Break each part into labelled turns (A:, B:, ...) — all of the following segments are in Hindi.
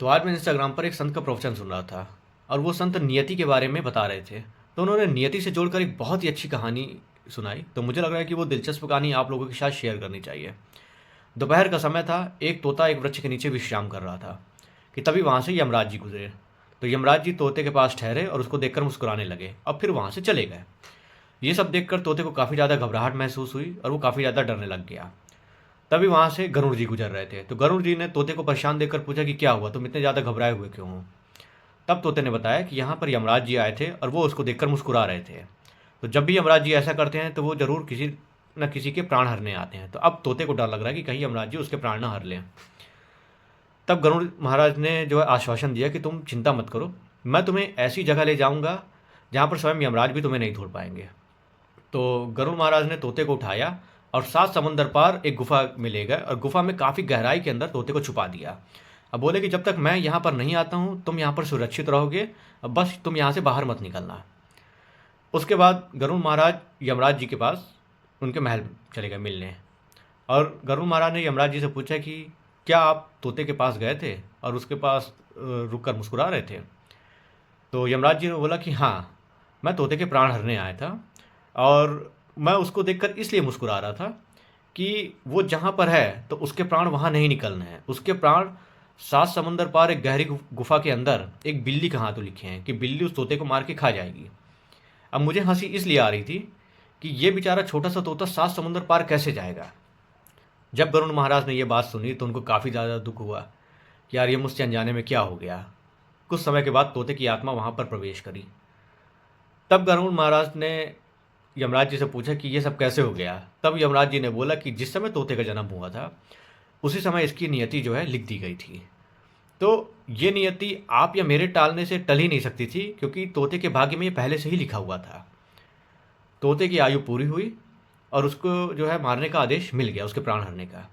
A: तो आज मैं इंस्टाग्राम पर एक संत का प्रवचन सुन रहा था और वो संत नियति के बारे में बता रहे थे। तो उन्होंने नियति से जोड़कर एक बहुत ही अच्छी कहानी सुनाई। तो मुझे लग रहा है कि वो दिलचस्प कहानी आप लोगों के साथ शेयर करनी चाहिए। दोपहर का समय था। एक तोता एक वृक्ष के नीचे विश्राम कर रहा था कि तभी वहाँ से यमराज जी गुजरे। तो यमराज जी तोते के पास ठहरे और उसको देखकर मुस्कुराने लगे और फिर वहाँ से चले गए। ये सब देखकर तोते को काफ़ी ज़्यादा घबराहट महसूस हुई और वो काफ़ी ज़्यादा डरने लग गया। तभी वहाँ से गरुड़ जी गुजर रहे थे। तो गरुड़ जी ने तोते को परेशान देखकर पूछा कि क्या हुआ, तुम इतने ज़्यादा घबराए हुए क्यों हो। तब तोते ने बताया कि यहाँ पर यमराज जी आए थे और वो उसको देखकर मुस्कुरा रहे थे। तो जब भी यमराज जी ऐसा करते हैं तो वो ज़रूर किसी न किसी के प्राण हरने आते हैं। तो अब तोते को डर लग रहा है कि कहीं यमराज जी उसके प्राण ना हर लें। तब गरुड़ महाराज ने जो है आश्वासन दिया कि तुम चिंता मत करो, मैं तुम्हें ऐसी जगह ले जाऊंगा जहाँ पर स्वयं यमराज भी तुम्हें नहीं ढूंढ पाएंगे। तो गरुड़ महाराज ने तोते को उठाया और 7 समंदर पार एक गुफा में ले गए और गुफा में काफ़ी गहराई के अंदर तोते को छुपा दिया। अब बोले कि जब तक मैं यहाँ पर नहीं आता हूँ तुम यहाँ पर सुरक्षित रहोगे, अब बस तुम यहाँ से बाहर मत निकलना। उसके बाद गरुड़ महाराज यमराज जी के पास उनके महल चले गए मिलने। और गरुड़ महाराज ने यमराज जी से पूछा कि क्या आप तोते के पास गए थे और उसके पास रुक कर मुस्कुरा रहे थे। तो यमराज जी ने बोला कि हाँ, मैं तोते के प्राण हरने आया था और मैं उसको देखकर इसलिए मुस्कुरा रहा था कि वो जहाँ पर है तो उसके प्राण वहाँ नहीं निकलने हैं। उसके प्राण 7 समंदर पार एक गहरी गुफा के अंदर एक बिल्ली का हाथों लिखे हैं कि बिल्ली उस तोते को मार के खा जाएगी। अब मुझे हंसी इसलिए आ रही थी कि ये बेचारा छोटा सा तोता 7 समुंदर पार कैसे जाएगा। जब गरुड़ महाराज ने ये बात सुनी तो उनको काफ़ी ज़्यादा दुख हुआ कि यार ये मुझसे अनजाने में क्या हो गया। कुछ समय के बाद तोते की आत्मा वहाँ पर प्रवेश करी। तब गरुड़ महाराज ने यमराज जी से पूछा कि ये सब कैसे हो गया। तब यमराज जी ने बोला कि जिस समय तोते का जन्म हुआ था उसी समय इसकी नियति जो है लिख दी गई थी। तो ये नियति आप या मेरे टालने से टल ही नहीं सकती थी, क्योंकि तोते के भाग्य में ये पहले से ही लिखा हुआ था। तोते की आयु पूरी हुई और उसको जो है मारने का आदेश मिल गया, उसके प्राण हरने का।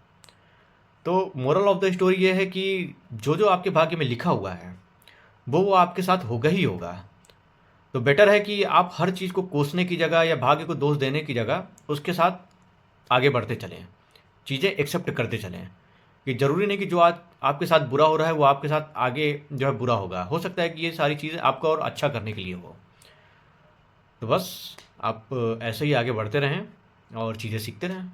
A: तो मोरल ऑफ द स्टोरी ये है कि जो जो आपके भाग्य में लिखा हुआ है वो आपके साथ होगा ही होगा। तो बेटर है कि आप हर चीज़ को कोसने की जगह या भाग्य को दोष देने की जगह उसके साथ आगे बढ़ते चलें, चीज़ें एक्सेप्ट करते चलें। कि ज़रूरी नहीं कि जो आज आपके साथ बुरा हो रहा है वो आपके साथ आगे जो है बुरा होगा। हो सकता है कि ये सारी चीज़ें आपको और अच्छा करने के लिए हो। तो बस आप ऐसे ही आगे बढ़ते रहें और चीज़ें सीखते रहें।